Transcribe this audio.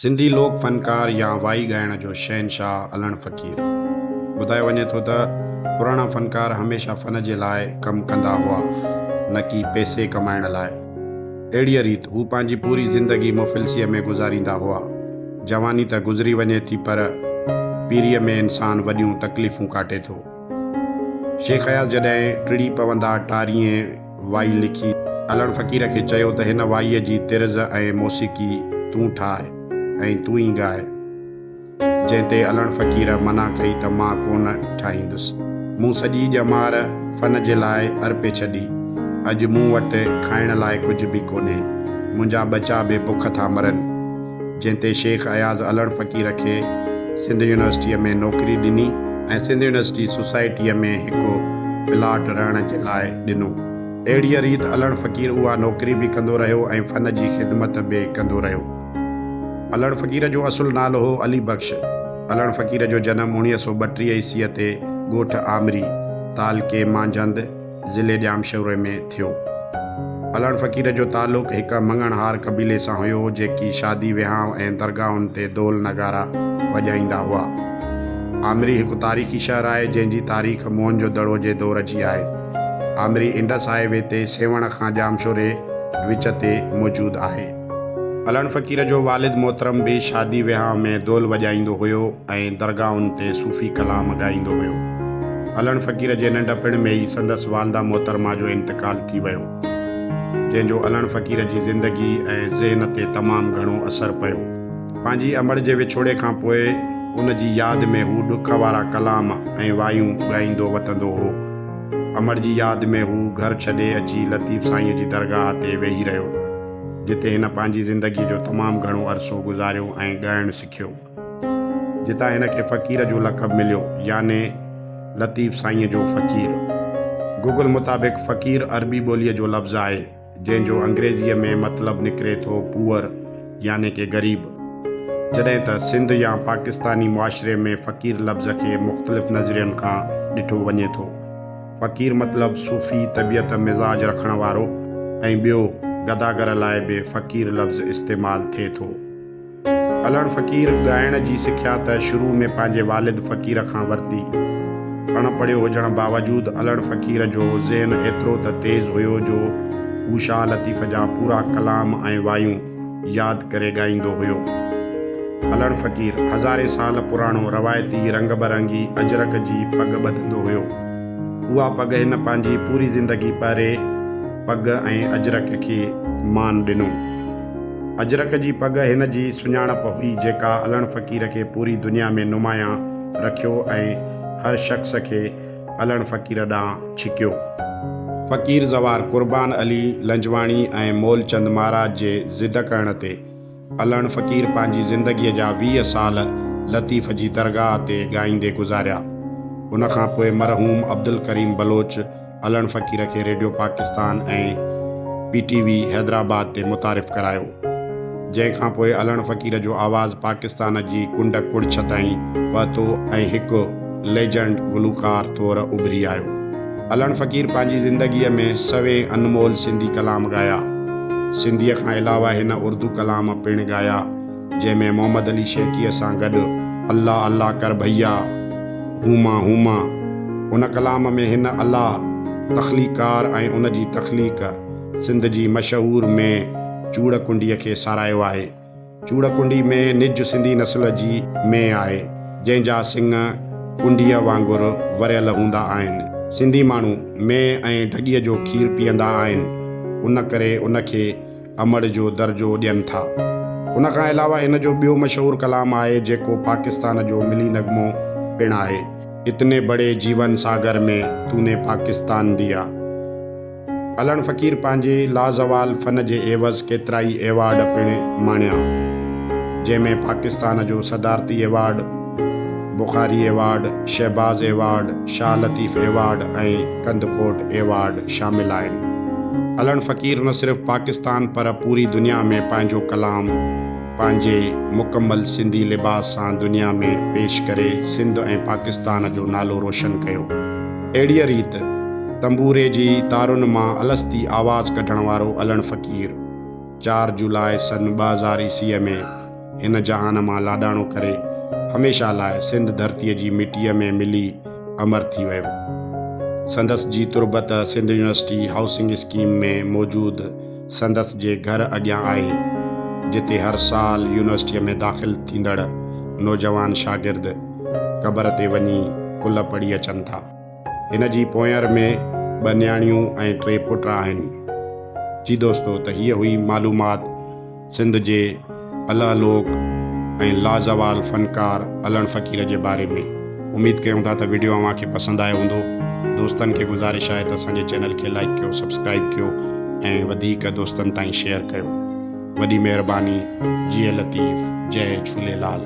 सिंधी लोक फनकार या वाई ॻाइण जो शहनशाह अलण फ़क़ीर। ॿुधायो वञे थो त पुराणा फ़नकार हमेशह फ़न जे लाइ कमु कंदा हुआ, न कि पैसे कमाइण लाइ। अहिड़ीअ रीति हू पंहिंजी पूरी ज़िंदगी मुफ़िलसीअ में गुज़ारींदा हुआ। जवानी त गुज़री वञे थी, पर पीरीअ में इंसान वॾियूं तकलीफ़ूं काटे थो। शेख अयाज़ जॾहिं टिड़ी पवंदा टारीअ वाई लिखी, अलण फ़क़ीर खे चयो त हिन वाईअ जी तिर्ज़ ऐं मौसीक़ी तूं ठाहे ऐं तूं ई ॻाए। जंहिं ते अलण फ़क़ीर मना कई त मां कोन ठाहींदुसि, मूं सॼी ॼमार फ़न जे लाइ अर्पे छॾी। अॼु मूं वटि खाइण लाइ कुझु बि कोन्हे, मुंहिंजा बचा बि बुख था मरनि। जंहिं ते शेख अयाज़ अलण फ़क़ीर खे सिंध यूनिवर्सिटीअ में नौकरी ॾिनी ऐं सिंध यूनिवर्सिटी सोसाइटीअ में हिकु प्लाट रहण जे लाइ ॾिनो। अहिड़ीअ रीति अलण फ़क़ीर उहा नौकरी बि कंदो रहियो ऐं फ़न जी ख़िदमत बि कंदो रहियो। अलण फ़क़ीर जो असुलु नालो हो अली बख़्श। अलण फ़क़ीर जो जनमु 1932 ईस्वीअ ते ॻोठ आमरी, तालके मांझंद, ज़िले ॼामशोरे में थियो। अलण फ़क़ीर जो तालुक़ु हिकु मङणहार क़बीले सां हुयो, जेकी शादी विहांव ऐं दरगाहुनि ते दोल नगारा वॼाईंदा हुआ। आमरी हिकु तारीख़ी शहर आहे, जंहिंजी तारीख़ मोहन जो दड़ो जे दौर जी आहे। आमरी इंडस हाईवे ते सेवण खां ॼामशोरे विच ते मौजूदु आहे। अलण फ़क़ीर जो वालिद मोहतरम बि शादी विहांव में दोल वॼाईंदो हुयो ऐं दरगाहुनि ते सूफ़ी कलाम ॻाईंदो हुयो। अलण फ़क़ीर जे नंढपण में ई संदसि वालदा मोहतरमा जो इंतकाल थी वियो, जंहिंजो अलण फ़क़ीर जी ज़िंदगी ऐं ज़हन ते तमामु घणो असरु पियो। पंहिंजी अमड़ जे विछोड़े खां पोइ उन जी यादि में हू ॾुख वारा कलाम ऐं वायूं ॻाईंदो वतंदो हो। अमड़ जी यादि में हू घर छॾे अची लतीफ़ साईंअ जी दरगाह ते वेही रहियो, जिते हिन पंहिंजी ज़िंदगी जो तमामु घणो अरसो गुज़ारियो ऐं ॻाइणु सिखियो। जितां हिन खे फ़क़ीर जो लक़ब मिलियो, याने लतीफ़ साईंअ जो फ़क़ीर। गूगल मुताबिक़ फ़क़ीर अरबी ॿोलीअ जो लफ़्ज़ु आहे, जंहिंजो अंग्रेज़ीअ में मतिलबु निकिरे थो पुअर, याने कि ग़रीब। जॾहिं त सिंध या पाकिस्तानी मुआशिरे में फ़क़ीर लफ़्ज़ खे मुख़्तलिफ़ नज़रियनि खां ॾिठो वञे थो। फ़क़ीर मतिलबु सूफ़ी तबियत मिज़ाज रखण वारो, ऐं ॿियो गदागर लाइ बि फ़क़ीर लफ़्ज़ इस्तेमालु थिए थो। अलण फ़क़ीर ॻाइण जी सिख्या त शुरू में पंहिंजे वालिद फ़क़ीर खां वरिती। अणपढ़ियो हुजण बावजूदु अलण फ़क़ीर जो ज़हन एतिरो त तेज़ हुयो जो हू शाह लतीफ़ जा पूरा कलाम ऐं वायूं यादि करे ॻाईंदो हुयो। अलण फ़क़ीर हज़ारे साल पुराणो रवायती रंग बरंगी अजरक जी पग ॿधंदो हुयो। उहा पग हिन पंहिंजी पूरी ज़िंदगी पहिरे पग ऐं अजरक खे मान ॾिनो। अजरक जी पग हिन जी सुञाणप हुई, जेका अलण फ़क़ीर खे पूरी दुनिया में नुमायां रखियो ऐं हर शख़्स खे अलण फ़क़ीर ॾांहुं छिकियो। फ़क़ीर ज़वार क़ुर्बान अली लंजवाणी ऐं मोलचंद महाराज जे ज़िद करण ते अलण फ़क़ीर पंहिंजी ज़िंदगीअ जा 20 साल लतीफ़ जी दरगाह ते ॻाईंदे गुज़ारिया। उन खां पोइ मरहूम अब्दुल करीम बलोच अलण फ़क़ीर खे रेडियो पाकिस्तान ऐं PTV हैदराबाद ते मुतारिफ़ करायो, जंहिं खां पोइ अलण फ़क़ीर जो आवाज़ु पाकिस्तान जी कुंड कुड़छ ताईं पहुतो ऐं हिकु लेजेंड गुलूकार तौरु उभिरी आयो। अलण फ़क़ीर पंहिंजी ज़िंदगीअ में सवे अनमोल सिंधी कलाम ॻाया। सिंधीअ खां अलावा हिन उर्दू कलाम पिणु ॻाया, जंहिंमें मोहम्मद अली शेखीअ सां गॾु अल्लाह अल्लाह कर भैया, हूमा हूमा। उन कलाम में हिन अल्लाह तख़लीकार ऐं उन जी तख़लीक़ सिंध जी मशहूर में चूड़कुंडीअ खे सारायो आहे। चूड़कुंडी में निज सिंधी नस्ल जी में आहे, जंहिंजा सिंग कुंडीअ वांगुरु वरियल हूंदा आहिनि। सिंधी माण्हू में ऐं ढॻीअ जो खीर पीअंदा आहिनि, उन करे उन खे अमड़ जो दर्जो ॾियनि था। उन खां अलावा हिन जो ॿियो मशहूरु कलाम आहे, जेको पाकिस्तान जो मिली नगमो पिणु आहे, इतने बड़े जीवन सागर में तूने पाकिस्तान दिया। अलण फ़क़ीर पंहिंजे लाज़वाल फ़न जे एवज़ केतिरा ई एवार्ड पिणु माणिया, जंहिंमें पाकिस्तान जो सदारती award, Bukhari award, Shahbaz award, Shah Latif award ऐं कंदकोट एवार्ड शामिल आहिनि। अलण फ़क़ीर न सिर्फ़ु पाकिस्तान पर पूरी दुनिया में पंहिंजो कलाम पंहिंजे मुकमल सिंधी लिबास सां दुनिया में पेश करे सिंध ऐं पाकिस्तान जो नालो रोशन कयो। अहिड़ीअ रीति तंबूरे जी तारुनि मां अलस्ती आवाज़ कढण वारो अलण फ़क़ीर 4 जुलाई सन 2000 ईस्वीअ में हिन जहान मां लाॾाणो करे हमेशह लाइ सिंध धरतीअ जी मिटीअ में मिली अमर थी वियो। संदसि जी तुरबत सिंध यूनिवर्सिटी हाउसिंग स्कीम में मौजूदु संदसि जे घर अॻियां आहे, जिते हर साल यूनिवर्सिटीअ में दाख़िल थींदड़ नौजवान शागिर्द क़बर ते वञी कुल पढ़ी अचनि था। हिन जी पोयार में 2 न्याणियूं ऐं 3 पुट आहिनि। जी दोस्तो, त हीअ हुई मालूमात सिंध जे अलहलोक ऐं लाजवाल फ़नकार अलण फ़क़ीर जे बारे में। उमेद कयूं था त वीडियो अव्हांखे पसंदि आयो हूंदो। दोस्तनि खे गुज़ारिश आहे त असांजे चैनल खे लाइक कयो, सब्सक्राइब कयो ऐं वधीक दोस्तनि ताईं शेयर कयो। वॾी महिरबानी। जी लतीफ़। जय झूलेलाल।